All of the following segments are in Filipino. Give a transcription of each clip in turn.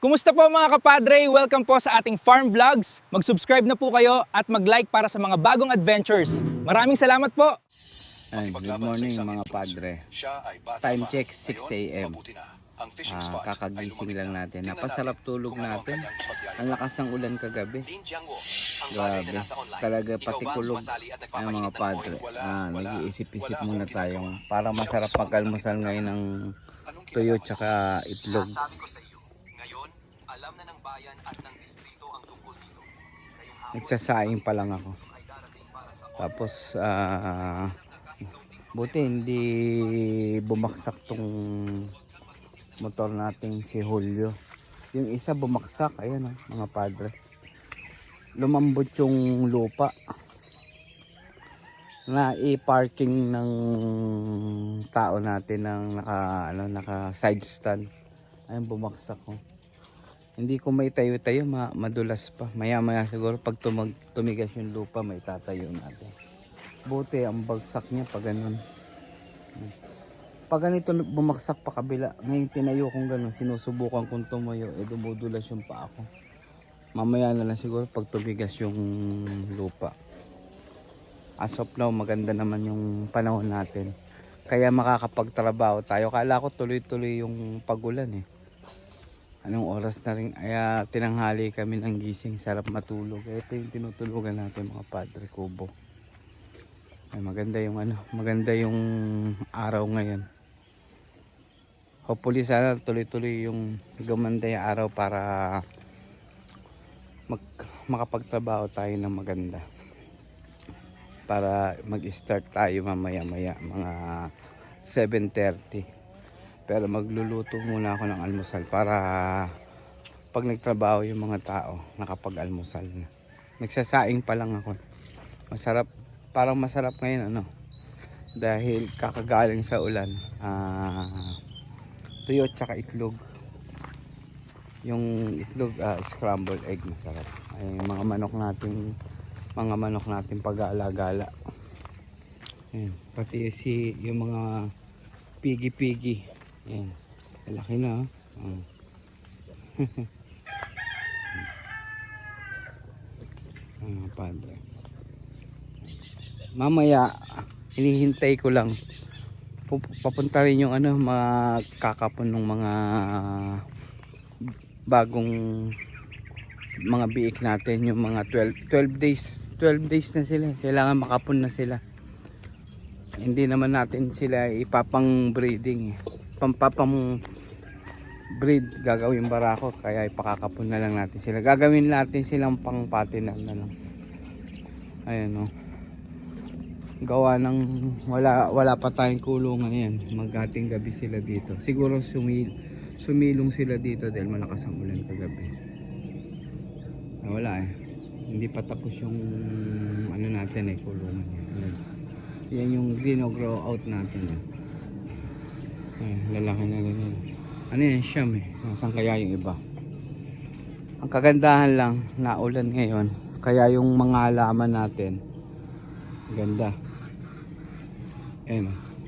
Kumusta po mga kapadre? Welcome po sa ating farm vlogs. Mag-subscribe na po kayo at mag-like para sa mga bagong adventures. Maraming salamat po! Good morning mga padre. Time check 6 AM. Kakagising lang natin. Napasarap tulog natin. Ang lakas ng ulan kagabi. Grabe. Talaga pati kulog ang mga padre. Nag-iisip-isip muna tayong para masarap pag-almusal ngayon ng tuyo tsaka itlog. Nagsasaing pa lang ako. Tapos buti hindi bumaksak tong motor nating si Julio. Yung isa bumaksak, ayan mga padre. Lumambot yung lupa na i-parking ng tao natin ng naka side stand. Ayun, bumaksak ko. Hindi ko may tayo-tayo, madulas pa. Maya-maya siguro pag tumigas yung lupa, may tatayo natin. Buti ang bagsak niya pag ganun. Pag ganito bumaksak pa kabila, ngayon tinayo kong ganun, sinusubukan kong tumayo, dumudulas yung paa ko. Mamaya na lang siguro pag tumigas yung lupa. As of now, maganda naman yung panahon natin. Kaya makakapagtrabaho tayo. Kala ko tuloy-tuloy yung pagulan Anong oras na rin, tinanghali kami ng gising, sarap matulog. Ito yung tinutulugan natin mga padre kubo. Maganda yung araw ngayon. Hopefully sana tuloy-tuloy yung gumanda yung araw para makapagtrabaho tayo ng maganda. Para mag-start tayo mamaya-maya mga 7:30. Pero magluluto muna ako ng almusal para pag nagtrabaho yung mga tao, nakapag-almusal na. Nagsasaing pa lang ako. Masarap, parang masarap ngayon dahil kakagaling sa ulan. Tuyo at itlog. Yung itlog, scrambled egg, masarap. Ay, mga manok natin pag-aalagala. Pati yung mga pigi-pigi. Ayan, malaki na padre. Mamaya hinihintay ko lang papunta rin yung makakapon ng mga bagong mga biik natin, yung mga 12 days na sila, kailangan makapon na sila. Hindi naman natin sila ipapang breeding pampapang breed, gagawin barako, kaya ipakakapon na lang natin sila. Gagawin natin silang pang patinan na lang. Ayan gawa ng wala pa tayong kulungan yan. Magating gabi sila dito. Siguro sumilong sila dito dahil malakas ang ulan kagabi. Wala hindi pa tapos yung natin kulungan yan. Yan yung grow out natin lalaki na rin yan. Siyam Nasaan kaya yung iba? Ang kagandahan lang, naulan ngayon, kaya yung mga halaman natin ganda.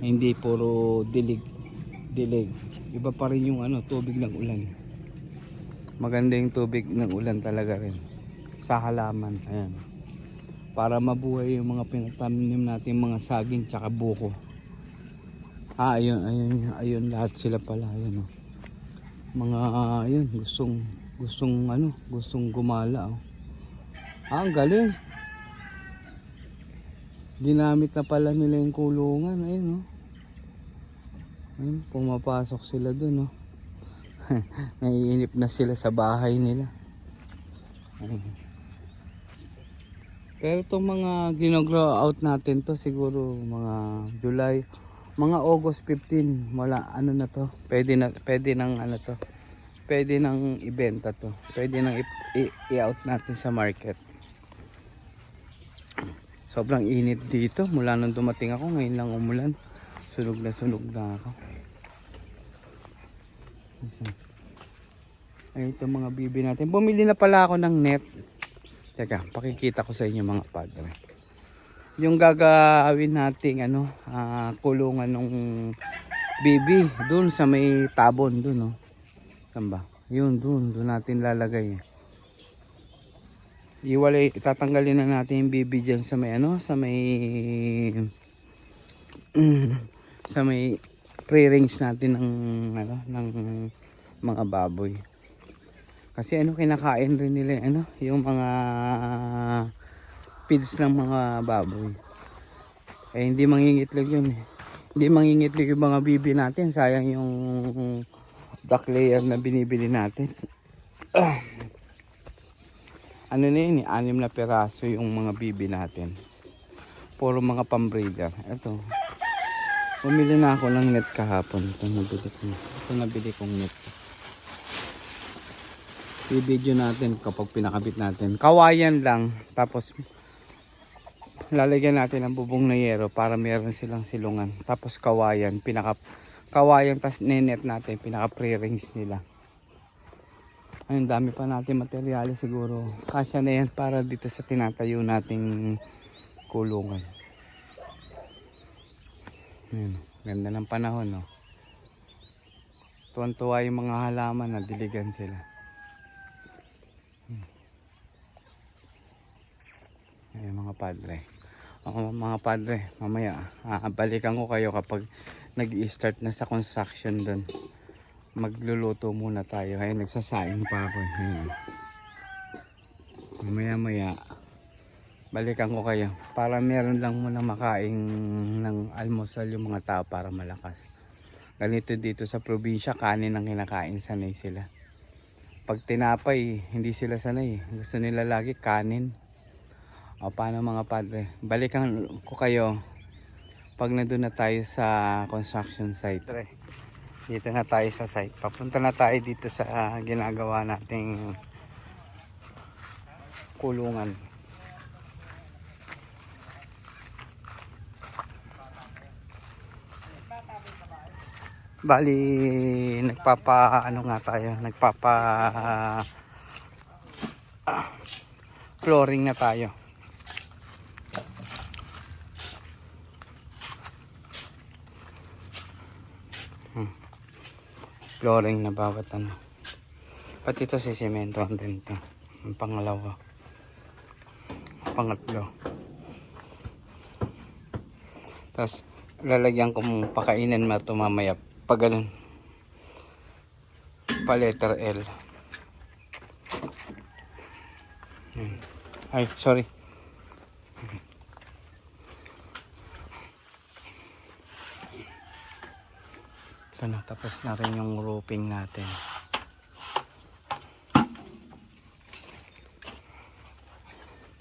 Hindi puro dilig. Iba pa rin yung tubig ng ulan. Maganda yung tubig ng ulan talaga rin sa halaman. Para mabuhay yung mga pinatanim natin, mga saging tsaka buko. Ayun lahat sila pala. Mga gustong gumala. Ang galing. Ginamit na pala nila yung kulungan. Pumapasok sila dun naiinip na sila sa bahay nila. Pero itong mga gino-grow out natin to siguro mga July, mga August 15, wala na to. Pwede nang ibenta to. Pwede nang i-out natin sa market. Sobrang init dito mula nung dumating ako, ngayon lang umulan. Sunog na ako. Ito mga bibi natin. Bumili na pala ako ng net. Teka, pakikita ko sa inyo mga padre. Yung gagawin nating kulungan ng bibi doon sa may tabon doon Saan ba? Yun, doon natin lalagay. Tatanggalin na natin yung bibi dyan sa may ano, sa may pre-range natin ng ano, ng mga baboy. Kasi ano, kinakain rin nila ano, yung mga feeds ng mga baboy. Eh hindi mangingitlog yun eh. Hindi mangingitlog yung mga bibi natin, sayang yung duck layer na binibili natin. Ano na yun eh, 6 na peraso yung mga bibi natin. Puro mga pambreeder. Ito. Bumili na ako ng net kahapon. Ito nabili kong net. I-video natin kapag pinakabit natin. Kawayan lang. Tapos lalagyan natin ng bubong na yero para meron silang silungan. Tapos kawayan. Kawayan tas nenet natin. Pinaka pre-range nila. Ayun, dami pa natin materyales siguro. Kasya na yan para dito sa tinatayo nating kulungan. Ayun, ganda ng panahon, no? Tuwan-tuwa yung mga halaman na diligan sila. Ayun mga padre. Mga padre, mamaya balikan ko kayo kapag nag-i-start na sa construction doon. Magluluto muna tayo. Ayun, nagsasaing pa ako. Ayun. Mamaya balikan ko kayo para meron lang muna makain ng almusal yung mga tao para malakas. Ganito dito sa probinsya, kanin ang kinakain, sanay sila. Pag tinapay, hindi sila sanay. Gusto nila lagi kanin. O paano mga padre? Balikan ko kayo pag nandun na tayo sa construction site. Dito na tayo sa site. Papunta na tayo dito sa ginagawa nating kulungan. Bali, flooring na tayo. Flooring na bawat ano. Pati ito si semento din ito. Ang pangalawa. Pangatlo. Tapos lalagyan ko mong pakainan mo ito mamaya. Pag ganun. Pa letter L. Ay, sorry. Ito na, tapos na rin yung roofing natin.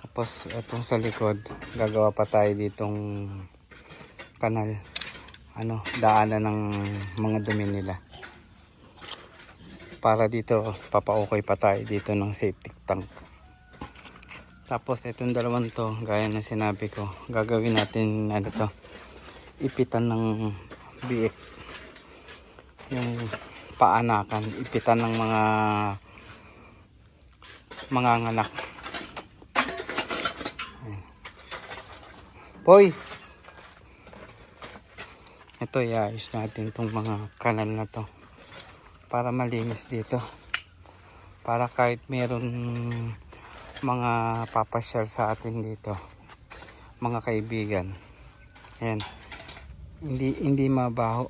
Tapos itong sa likod, gagawa pa tayo ditong kanal. Ano, daanan ng mga dumi nila. Para dito, papaukay pa tayo dito ng septic tank. Tapos itong dalawang to, gaya na sinabi ko, gagawin natin ano to, ipitan ng biik. Yung paanakan, ipitan ng mga anak. Poy! Ito, iayos natin itong mga kanal na to para malinis dito. Para kahit meron mga papasyal sa atin dito, mga kaibigan, ayan, hindi mabaho,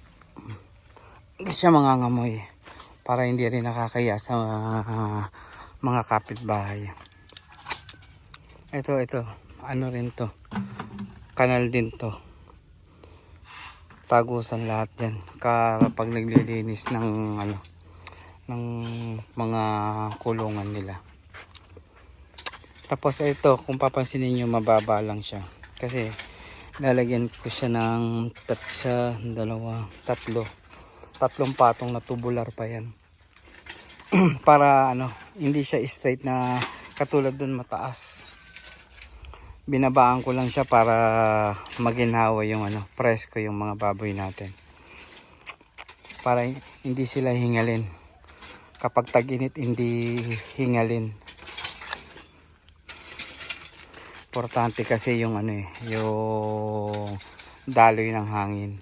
hindi siya mangangamoy, para hindi rin nakakaya sa mga kapitbahay. Ito ano rin to, kanal din to, tagusan lahat yan kapag naglilinis ng ano, ng mga kulungan nila. Tapos ito, kung papansinin nyo, mababa lang siya kasi lalagyan ko siya ng tatlong patong na tubular pa yan. Para ano, hindi siya straight na katulad dun mataas. Binabaan ko lang siya para maginhawa yung ano, presko yung mga baboy natin. Para hindi sila hingalin. Kapag tag-init, hindi hingalin. Importante kasi yung ano yung daloy ng hangin.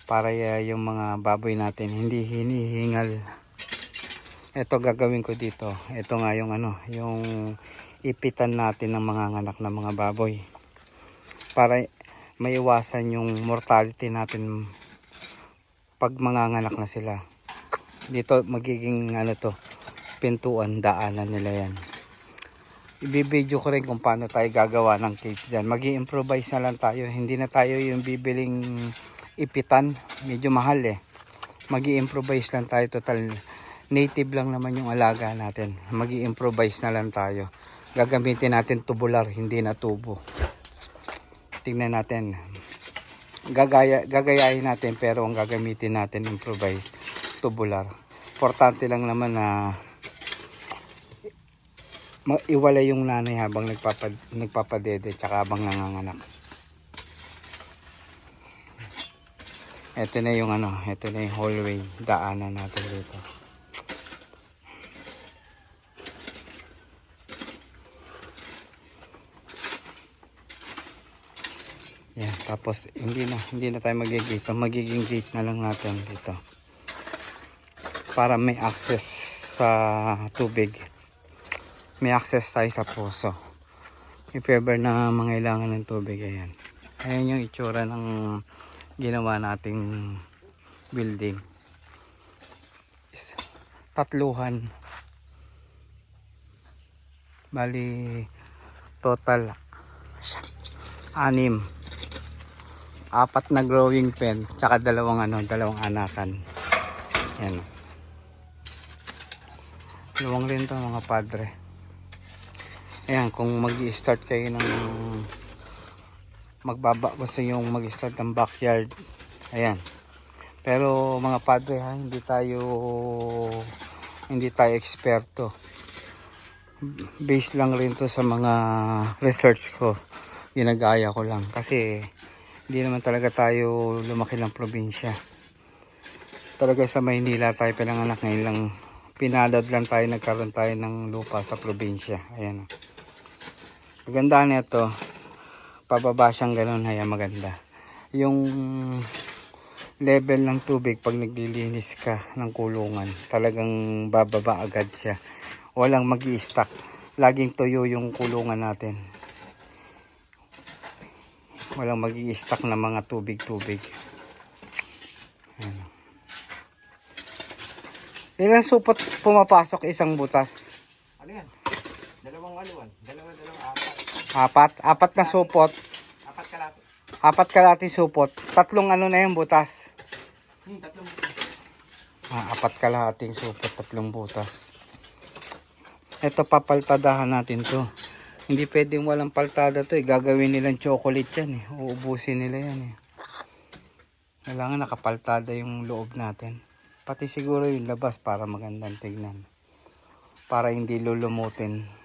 Para yung mga baboy natin hindi hinihingal Ito gagawin ko dito. Ito nga yung yung ipitan natin ng mga anak ng mga baboy. Para maiwasan yung mortality natin pag manganganak na sila. Dito magiging pintuan, daanan nila yan. Ibibideo ko rin kung paano tayo gagawa ng cage dyan. Mag-i-improvise na lang tayo. Hindi na tayo yung bibiling ipitan. Medyo mahal eh. Mag-i-improvise lang tayo. Total native lang naman yung alaga natin. Mag-i-improvise na lang tayo. Gagamitin natin tubular, hindi na tubo. Tingnan natin. Gagayahin natin pero ang gagamitin natin improvise tubular. Importante lang naman na iwala yung nanay habang nagpapadede tsaka habang nanganganak. Ito na yung ito na yung hallway, daanan natin dito. Yan, tapos hindi na tayo magigate. Magiging gate na lang natin dito. Para may access sa tubig. May access tayo sa puso. If ever na mangailangan ng tubig, ayan. Ayan yung itsura ng ginawa nating building. Tatluhan. Bali, total 6. 4 na growing pen, tsaka dalawang anakan. Yan. Luwang rin to mga padre. Ayan, kung mag-i-start kayo ng gusto yung mag-start ng backyard, ayan. Pero mga padre ha, hindi tayo eksperto. Base lang rin to sa mga research ko. Ginagaya ko lang kasi hindi naman talaga tayo lumaki ng probinsya. Talaga sa Maynila tayo pinanganak, ngayon lang pinalad lang tayo, nagkaroon tayo ng lupa sa probinsya. Ayan. Maganda nito, pababa siyang ganun, ayan, maganda. Yung level ng tubig pag naglilinis ka ng kulungan, talagang bababa agad siya. Walang magi-stack. Laging tuyo yung kulungan natin. Walang magi-stack na mga tubig-tubig. Ayan. Ilang supot pumapasok isang butas? Ano yan? Dalawang apat. 4 na supot. 4 kalate. 4 kalati supot. 3 na yung butas. 3 butas. 4 kalahating supot, 3 butas. Ito papaltadahan natin to. Hindi pwedeng walang paltada to eh. Gagawin nilang chocolate yan eh. Uubusin nila yan eh. Kailangan nakapaltada yung loob natin. Pati siguro yung labas para magandang tignan. Para hindi lulumutin.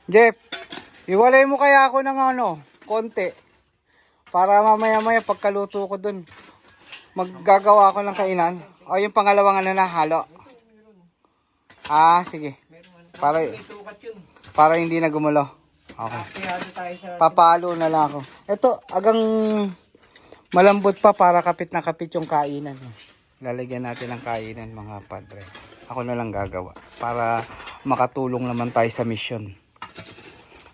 Jeff, iwalay mo kaya ako ng konti. Para mamaya-maya pagkaluto ko dun, maggagawa ako ng kainan. O yung pangalawang halo. Sige. Para hindi na gumulo. Okay. Papalo na lang ako. Ito, agang malambot pa para kapit na kapit yung kainan. Lalagyan natin ng kainan mga padre. Ako na lang gagawa. Para makatulong naman tayo sa mission.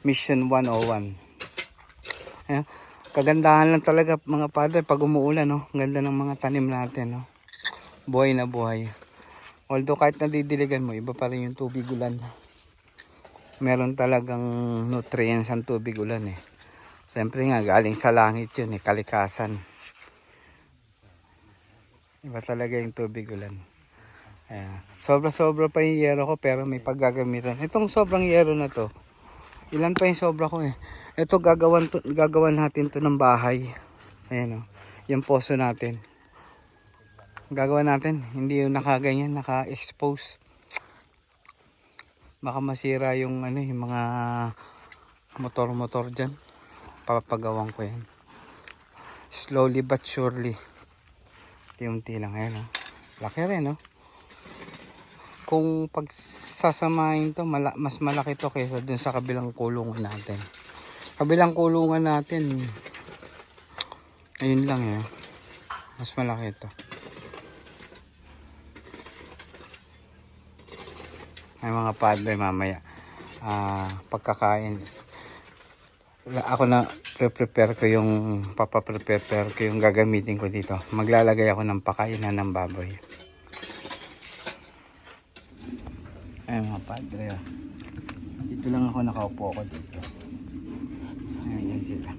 Mission 101. Ayan. Kagandahan lang talaga mga padre pag umuulan. No? Ang ganda ng mga tanim natin. No? Buhay na buhay. Although kahit nadidiligan mo, iba pa rin yung tubig ulan. Meron talagang nutrients ang tubig ulan eh. Siyempre nga galing sa langit yun eh, kalikasan. Iba talaga yung tubig ulan. Sobra-sobra pa yung yero ko pero may paggagamitan. Itong sobrang yero na to, ilan pa yung sobra ko eh. Ito gagawan natin to ng bahay. Ayan o, yung poso natin. Gagawa natin, hindi yung nakaganyan, naka-expose. Baka masira yung yung mga motor-motor dyan. Papagawan ko yan. Slowly but surely. Unti lang yan. Laki rin Kung pagsasamahin to, mas malaki to kaysa dun sa kabilang kulungan natin. Kabilang kulungan natin. Ayun lang eh. Mas malaki ito. Ay mga padre mamaya. Pagkakain. Ako na prepare ko yung papaprepare ko yung gagamitin ko dito. Maglalagay ako ng pakainan ng baboy. Ay mga padre. Dito lang ako nakaupo ako dito. Ayan sila.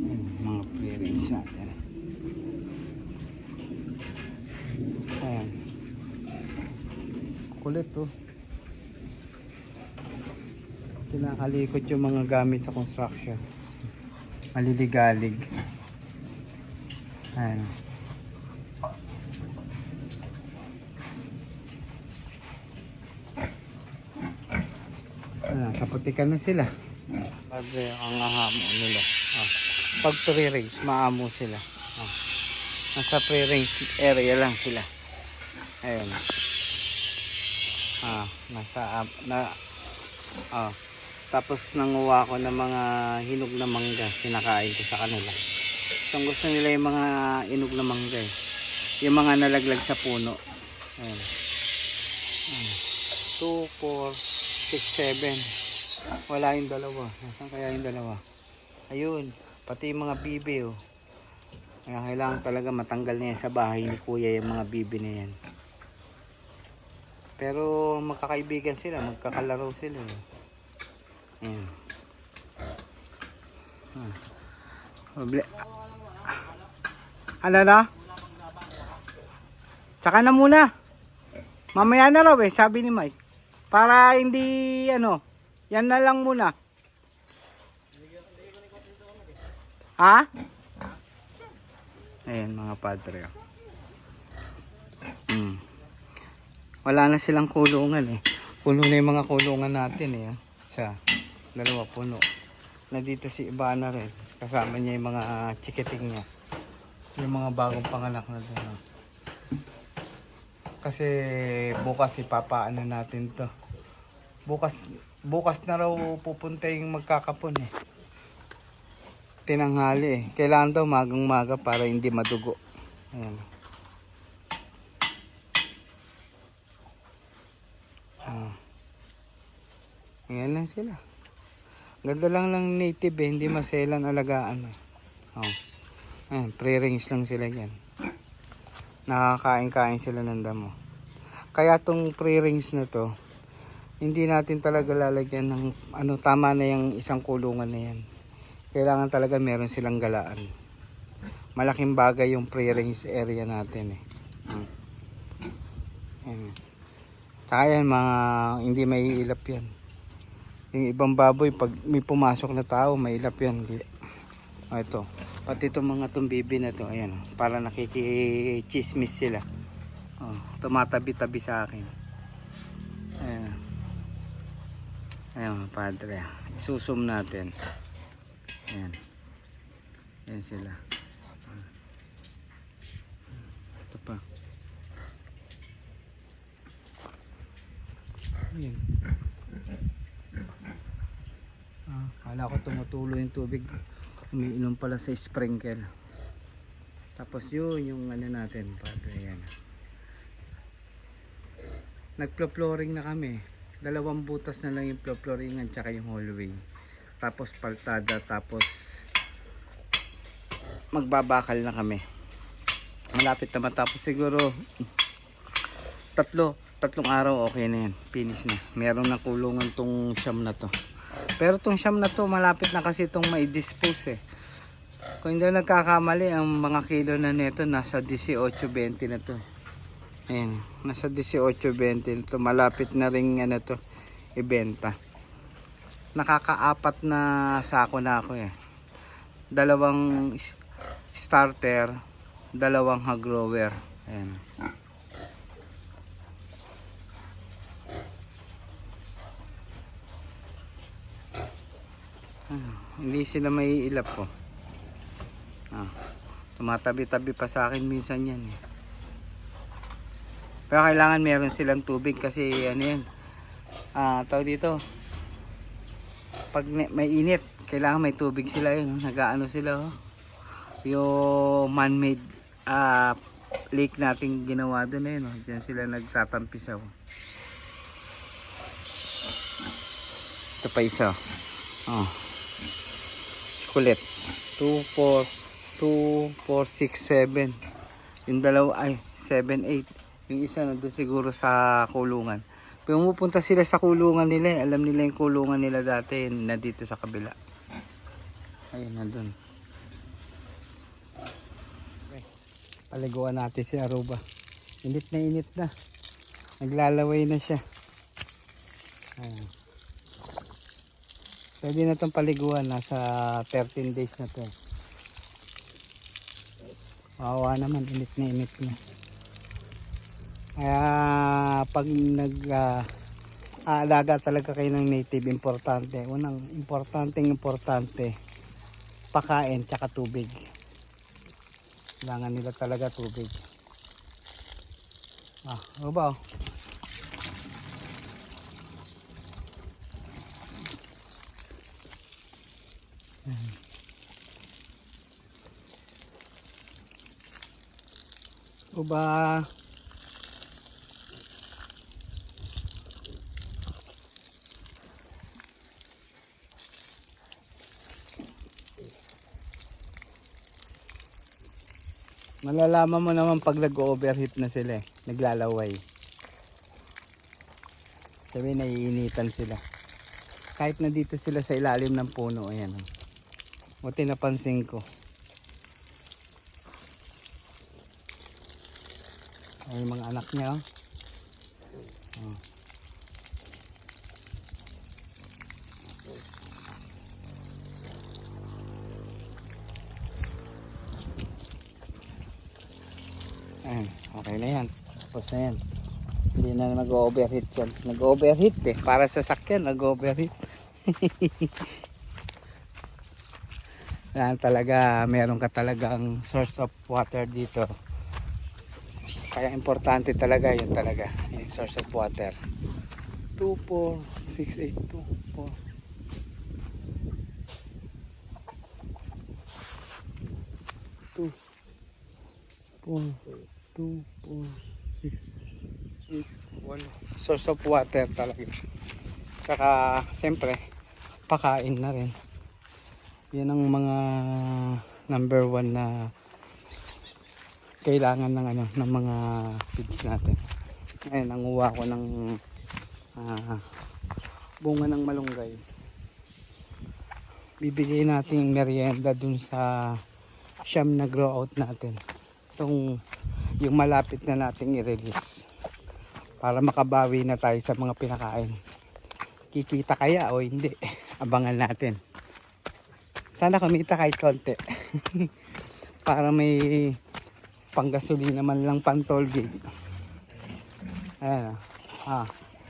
Ayan, mga pre-range natin. Ayan. Kulit oh. Kinakalikot yung mga gamit sa construction. Maliligalig. Ayan. Sa putikan na sila. Padre, ang ahamo nila. Pag pre-range, maamo sila. Nasa pre-range area lang sila. Ayun. Tapos nanguha ko ng mga hinog na mangga. Sinakain ko sa kanila. So, gusto nila yung mga hinog na mangga. Yung mga nalaglag sa puno. Ayun. 2, 4, 6, 7. Wala yung dalawa. Nasaan kaya yung dalawa? Ayun. Pati yung mga bibi oh. Kaya kailangan talaga matanggal na yan sa bahay ni kuya yung mga bibi na yan. Pero magkakaibigan sila. Magkakalaro sila. Ayan. Ano na? Tsaka na muna. Mamaya na raw sabi ni Mike. Para hindi yan na lang muna. Ha? Ayan mga padre. Wala na silang kulungan eh. Puno na yung mga kulungan natin eh. Sa 2 puno. Nandito si Ivana rin. Kasama niya yung mga chikiting niya. Yung mga bagong panganak na doon. Kasi bukas ipapaano natin to. Bukas na raw pupunta yung magkakapon eh. Tinanghali eh. Kailangan daw magang-maga para hindi madugo. Ayan. Ayan lang sila. Ganda lang ng native eh. Hindi maselan alagaan eh. Ayan, pre-range lang sila yan. Nakakain-kain sila ng damo. Kaya tong pre-range na to, hindi natin talaga lalagyan ng tama na yung isang kulungan na yan. Kailangan talaga meron silang galaan. Malaking bagay yung pre-range area natin eh. Saka yan mga hindi may ilap yan. Yung ibang baboy pag may pumasok na tao may ilap yan. Ito. Pati itong mga tumbibi na to. Ayan. Para nakikichismis sila. Tumatabi-tabi sa akin. Ayan. Ayan padre. Isusum natin. Ayan. Ayan sila. Ito pa. Ayan. Kala ko tumutulo yung tubig. Umiinom pala sa sprinkle. Tapos yun yung natin. Ayan. Nagplo-flooring na kami. 2 butas na lang yung flooringan tsaka yung hallway. Tapos paltada. Tapos magbabakal na kami. Malapit na matapos siguro 3 araw okay na yan. Finish na. Meron na kulungan tong siyam na to. Pero tong siyam na to malapit na kasi itong mai-dispose eh. Kung hindi nagkakamali ang mga kilo na nito nasa 18-20 na to. Ayan, nasa 18-20 na to. Malapit na rin to ibenta. Nakaka-4 na sako na ako eh. 2 starter, 2 hog grower. Ayan. Hindi sila may ilap po. Tumatabi-tabi pa sa akin minsan yan eh. Pero kailangan meron silang tubig kasi yan tawag dito pag may init, kailangan may tubig sila yun. Nag-aano sila oh. Yung man-made lake nating ginawa doon eh, no? Diyan sila nagtatampisaw. Ito pa isa. Oh. Kulit. 2, 4, 6, 7. Yung dalawa ay 7, 8. Yung isa nandun siguro sa kulungan. Pumupunta sila sa kulungan nila. Alam nila yung kulungan nila dati na dito sa kabila. Ayun, nandun. Okay. Paliguan natin si Aruba. Init na. Naglalaway na siya. Ayun. Pwede na itong paliguan. Nasa 13 days na to. Wawa naman. Init na. Kaya pag aalaga talaga kayo ng native, importante. Unang importante, pakain tsaka tubig. Kailangan nila talaga tubig. Ano ba? Uba. Malalaman mo naman pag nag-overheat na sila eh. Naglalaway. Sabi naiinitan sila. Kahit na dito sila sa ilalim ng puno. Ayan. Buti napansin ko. Ay yung mga anak niya. Oh. Ayan, okay na yan. Tapos na yan. Hindi na nag-overheat yan. Nag-overheat eh. Para sa sakyan, nag-overheat. Yan talaga, meron ka talagang source of water dito. Kaya importante talaga yun talaga. Yung source of water. 2, 4, 6, 8, 2, 4. 2, 4, 2, 4, 6, 8, 1. Source of water talaga. Saka siyempre pakain na rin. Yan ang mga number 1 na kailangan ng mga feeds natin. Ngayon nanguha ko ng bunga ng malunggay. Bibigay natin merienda dun sa siyam na grow out natin. Itong yung malapit na nating i-release para makabawi na tayo sa mga pinakain. Kikita kaya o hindi, abangan natin. Sana kumita kahit konti para may panggasolina man lang, pang toll gate. Ayan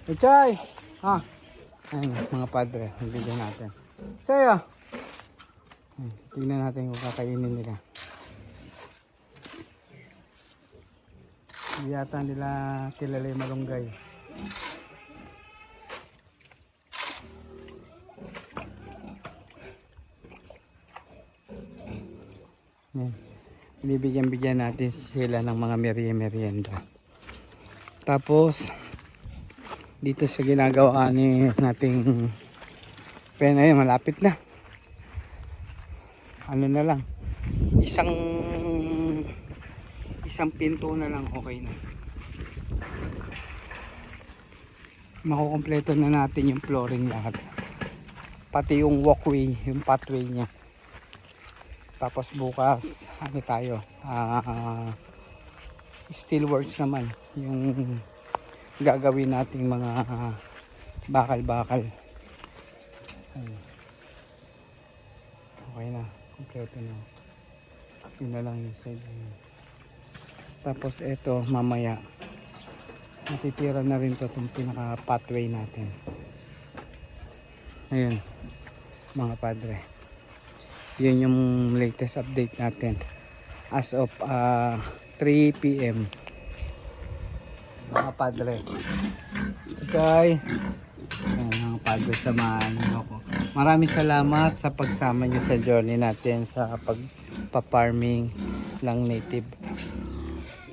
Ichay! Ayan mga padre, bigyan natin. Ichay tignan natin kung kakainin nila. Hindi yata nila kilala yung malunggay. Binibigyan natin sila ng mga merienda. Tapos dito sa ginagawa nating pena yun, malapit na. Ano na lang, isang pinto na lang, okay na. Makukumpleto na natin yung flooring lahat, pati yung walkway, yung pathway nya. Tapos bukas tayo steel works naman yung gagawin nating mga bakal. Okay na, kompleto na. Yun na lang yung side. Tapos ito mamaya natitira na rin to itong pinaka pathway natin. Ayun mga padre, yun yung latest update natin as of 3 PM mga padre. Okay, ayan mga padre. doon sa ano ko. Maraming salamat sa pagsama nyo sa journey natin sa pagpa-farming ng native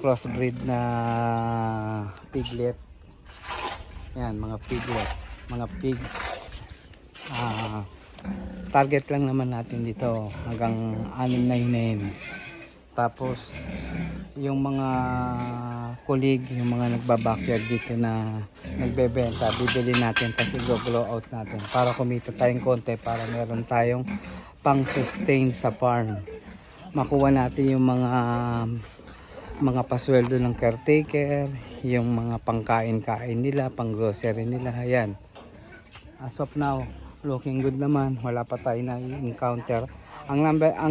crossbreed na piglet. Yan, mga piglet, mga pigs. Target lang naman natin dito hanggang 6 na hinahin. Tapos yung mga kulig, yung mga nagbabackyard dito na nagbebenta, bibili natin kasi go-glow out natin para kumita tayong konti, para meron tayong pang sustain sa farm. Makuha natin yung mga pasweldo ng caretaker, yung mga pangkain-kain nila, pang grocery nila. Ayan, as of now looking good naman, wala pa tayo na encounter. Ang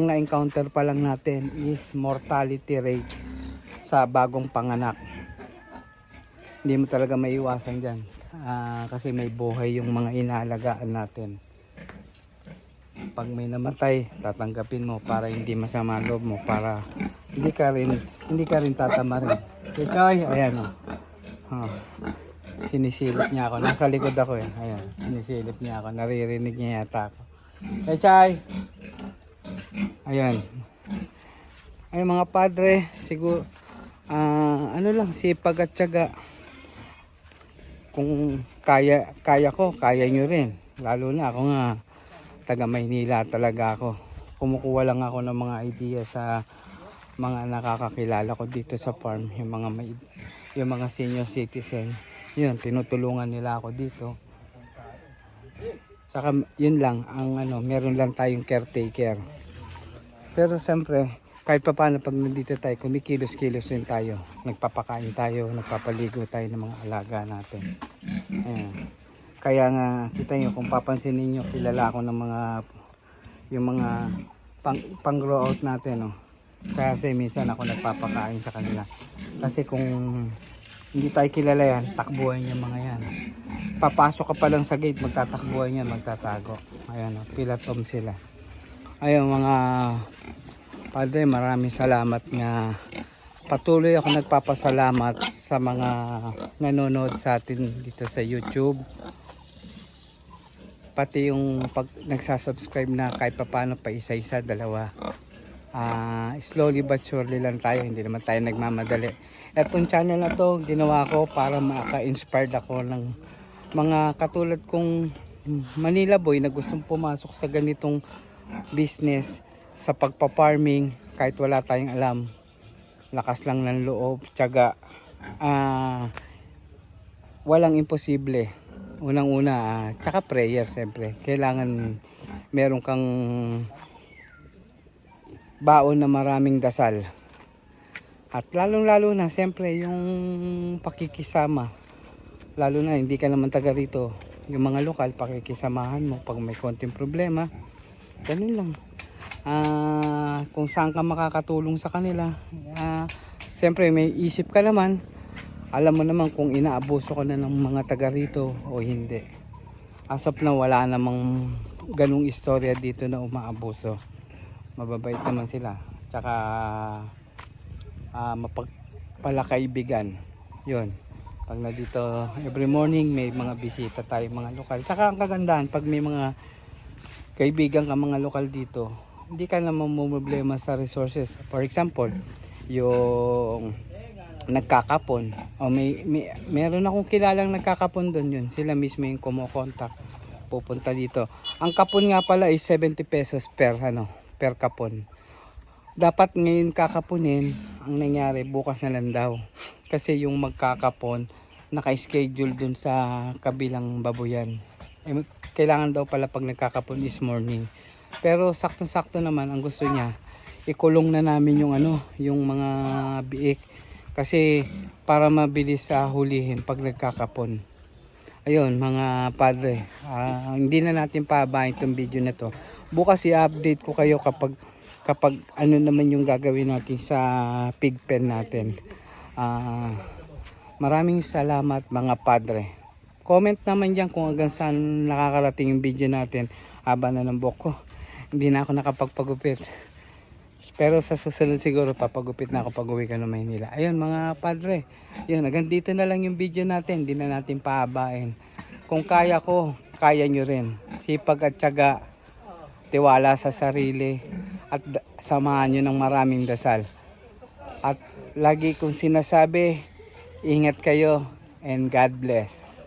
na-encounter pa lang natin is mortality rate sa bagong panganak. Hindi mo talaga maiwasan dyan, kasi may buhay yung mga inaalagaan natin. Pag may namatay, tatanggapin mo para hindi masama loob mo, para hindi ka rin tatama rin. Kay, ayan o. Sinisilip niya ako. Nasa likod ako eh. Ayan, sinisilip niya ako. Naririnig niya yata ako. Hey, Chay! Ayan. Ay mga padre, siguro, ano lang, sipag at tiyaga. Kung kaya ko, kaya nyo rin. Lalo na ako nga, taga Maynila talaga ako. Kumukuha lang ako ng mga idea sa mga nakakakilala ko dito sa farm, yung mga senior citizen. Yun, tinutulungan nila ako dito. Saka yun lang, meron lang tayong caretaker. Pero siyempre, kahit pa paano pag nandito tayo, kumikilos-kilos din tayo. Nagpapakain tayo, nagpapaligo tayo ng mga alaga natin. Ayan. Kaya nga, kita nyo, kung papansin niyo, kilala ako ng yung mga pang-grow out natin. No? Kasi minsan ako nagpapakain sa kanila. Kasi kung hindi tayo kilala yan, takbuhan yung mga yan. Papasok ka pa lang sa gate, magtatakbuhan yan, magtatago. Ayan, pilatom sila. Ayun mga padre, maraming salamat nga. Patuloy ako nagpapasalamat sa mga nanonood sa atin dito sa YouTube. Pati yung pag nagsasubscribe na kahit paano pa isa-isa, dalawa. Slowly but surely lang tayo, hindi naman tayo nagmamadali. Etong channel na to, ginawa ko para maka-inspired ako ng mga katulad kong Manila boy na gustong pumasok sa ganitong business sa pagpa-farming kahit wala tayong alam. Lakas lang ng loob, tiyaga. Walang imposible. Unang-una, tsaka prayer siyempre. Kailangan meron kang baon na maraming dasal. At lalong-lalo na siyempre yung pakikisama. Lalo na hindi ka naman taga rito. Yung mga lokal, pakikisamahan mo pag may konting problema. Ganun lang. Kung saan ka makakatulong sa kanila. Siyempre may isip ka naman. Alam mo naman kung inaabuso ka na ng mga taga rito o hindi. As of now, wala namang ganung istorya dito na umaabuso. Mababait naman sila. Tsaka mapagpalakaibigan. Yun. Pag na dito every morning may mga bisita tayo mga lokal. Tsaka ang kagandahan pag may mga kaibigan ka mga lokal dito, hindi ka na mamumroblema sa resources. For example, yung nagkakapon o meron akong kilalang nagkakapon doon, yun sila mismo yung kumokontak pupunta dito. Ang kapon nga pala is 70 pesos per kapon. Dapat ngayon kakapunin, ang nangyari bukas na lang daw. Kasi yung magkakapon, naka-schedule dun sa kabilang babuyan. Kailangan daw pala pag nagkakapon is morning. Pero sakto-sakto naman ang gusto niya, ikulong na namin yung mga biik. Kasi para mabilis sa hulihin pag nagkakapon. Ayun mga padre, hindi na natin pabahin itong video na to. Bukas i-update ko kayo kapag ano naman yung gagawin natin sa pig pen natin. Maraming salamat mga padre. Comment naman dyan kung hanggang saan nakakarating yung video natin. Haba na ng buhok ko. Hindi na ako nakapagpagupit. Pero sa susunod siguro papagupit na ako pag uwi ka ng Maynila. Ayun mga padre. Yun, hanggang dito na lang yung video natin. Hindi na natin pahabain. Kung kaya ko, kaya nyo rin. Sipag at tiyaga, tiwala sa sarili, at samahan nyo ng maraming dasal. At lagi kong sinasabi, ingat kayo and God bless.